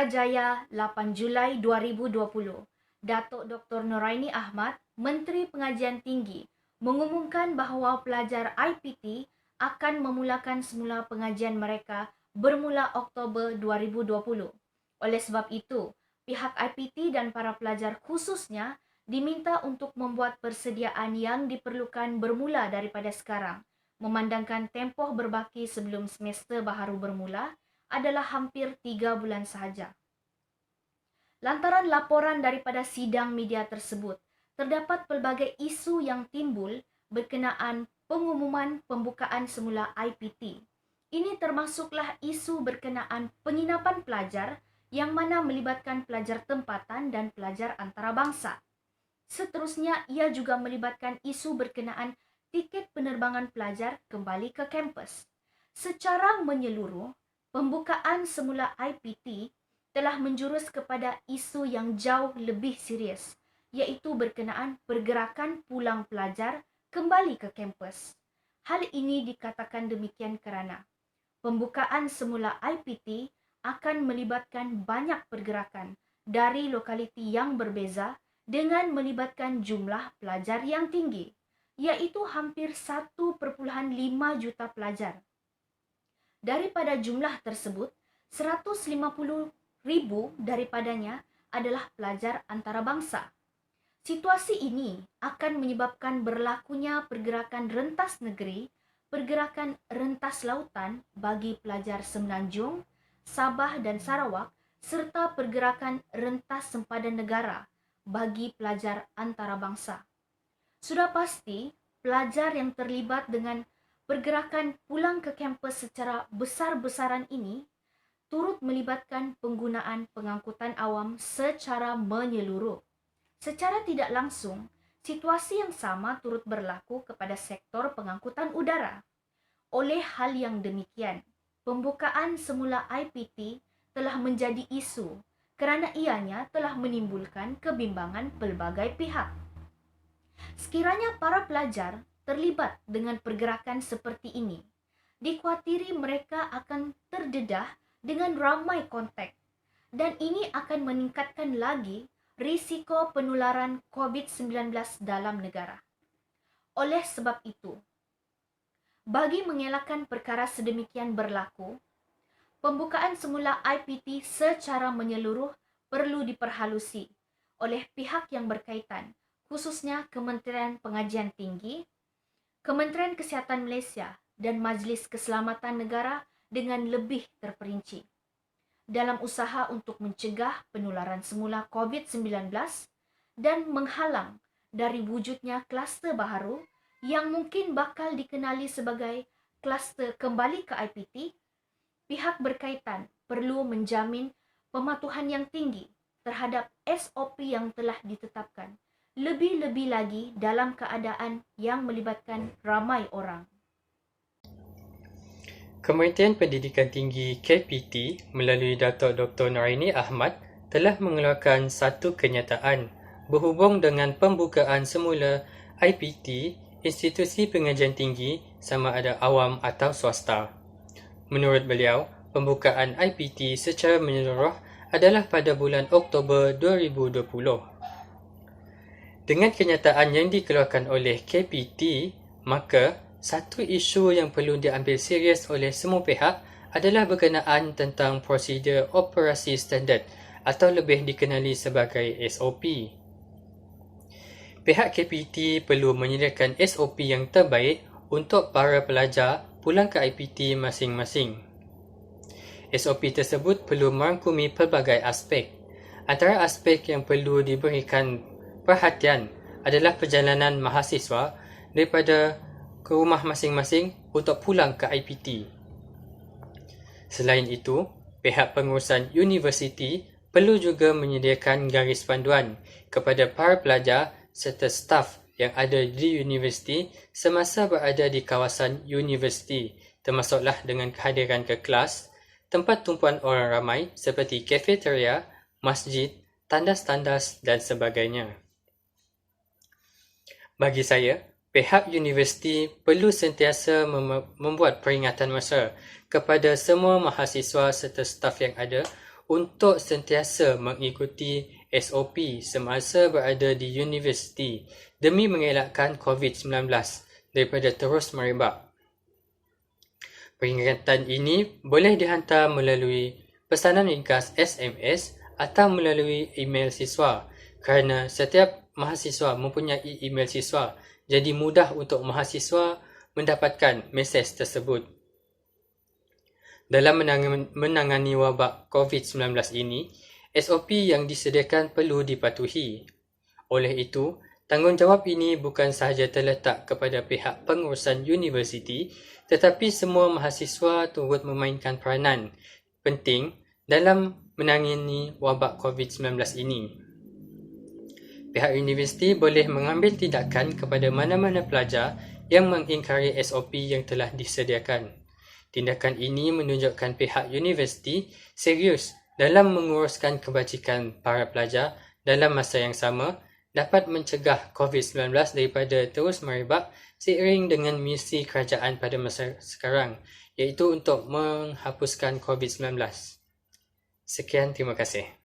Putrajaya, 8 Julai 2020. Datuk Dr. Noraini Ahmad, Menteri Pengajian Tinggi, mengumumkan bahawa pelajar IPT akan memulakan semula pengajian mereka bermula Oktober 2020. Oleh sebab itu, pihak IPT dan para pelajar khususnya diminta untuk membuat persediaan yang diperlukan bermula daripada sekarang, memandangkan tempoh berbaki sebelum semester baharu bermula adalah hampir 3 bulan sahaja. Lantaran laporan daripada sidang media tersebut, terdapat pelbagai isu yang timbul berkenaan pengumuman pembukaan semula IPT. Ini termasuklah isu berkenaan penginapan pelajar yang mana melibatkan pelajar tempatan dan pelajar antarabangsa. Seterusnya, ia juga melibatkan isu berkenaan tiket penerbangan pelajar kembali ke kampus. Secara menyeluruh, pembukaan semula IPT telah menjurus kepada isu yang jauh lebih serius, iaitu berkenaan pergerakan pulang pelajar kembali ke kampus. Hal ini dikatakan demikian kerana pembukaan semula IPT akan melibatkan banyak pergerakan dari lokaliti yang berbeza dengan melibatkan jumlah pelajar yang tinggi, iaitu hampir 1.5 juta pelajar. Daripada jumlah tersebut, 150,000 daripadanya adalah pelajar antarabangsa. Situasi ini akan menyebabkan berlakunya pergerakan rentas negeri, pergerakan rentas lautan bagi pelajar Semenanjung, Sabah dan Sarawak serta pergerakan rentas sempadan negara bagi pelajar antarabangsa. Sudah pasti, pelajar yang terlibat dengan pergerakan pulang ke kampus secara besar-besaran ini turut melibatkan penggunaan pengangkutan awam secara menyeluruh. Secara tidak langsung, situasi yang sama turut berlaku kepada sektor pengangkutan udara. Oleh hal yang demikian, pembukaan semula IPT telah menjadi isu kerana ianya telah menimbulkan kebimbangan pelbagai pihak. Sekiranya para pelajar terlibat dengan pergerakan seperti ini, dikhawatiri mereka akan terdedah dengan ramai kontak dan ini akan meningkatkan lagi risiko penularan COVID-19 dalam negara. Oleh sebab itu, bagi mengelakkan perkara sedemikian berlaku, pembukaan semula IPT secara menyeluruh perlu diperhalusi oleh pihak yang berkaitan, khususnya Kementerian Pengajian Tinggi, Kementerian Kesihatan Malaysia dan Majlis Keselamatan Negara dengan lebih terperinci dalam usaha untuk mencegah penularan semula COVID-19 dan menghalang dari wujudnya kluster baharu yang mungkin bakal dikenali sebagai kluster kembali ke IPT. Pihak berkaitan perlu menjamin pematuhan yang tinggi terhadap SOP yang telah ditetapkan, lebih-lebih lagi dalam keadaan yang melibatkan ramai orang. Kementerian Pendidikan Tinggi KPT melalui Datuk Dr. Noraini Ahmad telah mengeluarkan satu kenyataan berhubung dengan pembukaan semula IPT institusi pengajian tinggi sama ada awam atau swasta. Menurut beliau, pembukaan IPT secara menyeluruh adalah pada bulan Oktober 2020. Dengan kenyataan yang dikeluarkan oleh KPT, maka satu isu yang perlu diambil serius oleh semua pihak adalah berkenaan tentang prosedur operasi standard atau lebih dikenali sebagai SOP. Pihak KPT perlu menyediakan SOP yang terbaik untuk para pelajar pulang ke IPT masing-masing. SOP tersebut perlu merangkumi pelbagai aspek. Antara aspek yang perlu diberikan perhatian adalah perjalanan mahasiswa daripada ke rumah masing-masing untuk pulang ke IPT. Selain itu, pihak pengurusan universiti perlu juga menyediakan garis panduan kepada para pelajar serta staf yang ada di universiti semasa berada di kawasan universiti, termasuklah dengan kehadiran ke kelas, tempat tumpuan orang ramai seperti kafeteria, masjid, tandas-tandas dan sebagainya. Bagi saya, pihak universiti perlu sentiasa membuat peringatan mesra kepada semua mahasiswa serta staf yang ada untuk sentiasa mengikuti SOP semasa berada di universiti demi mengelakkan COVID-19 daripada terus merebak. Peringatan ini boleh dihantar melalui pesanan ringkas SMS atau melalui email siswa kerana setiap mahasiswa mempunyai email siswa, jadi mudah untuk mahasiswa mendapatkan mesej tersebut. Dalam menangani wabak COVID-19 ini, SOP yang disediakan perlu dipatuhi. Oleh itu, tanggungjawab ini bukan sahaja terletak kepada pihak pengurusan universiti, tetapi semua mahasiswa turut memainkan peranan penting dalam menangani wabak COVID-19 ini. Pihak universiti boleh mengambil tindakan kepada mana-mana pelajar yang mengingkari SOP yang telah disediakan. Tindakan ini menunjukkan pihak universiti serius dalam menguruskan kebajikan para pelajar dalam masa yang sama dapat mencegah COVID-19 daripada terus merebak seiring dengan misi kerajaan pada masa sekarang, iaitu untuk menghapuskan COVID-19. Sekian, terima kasih.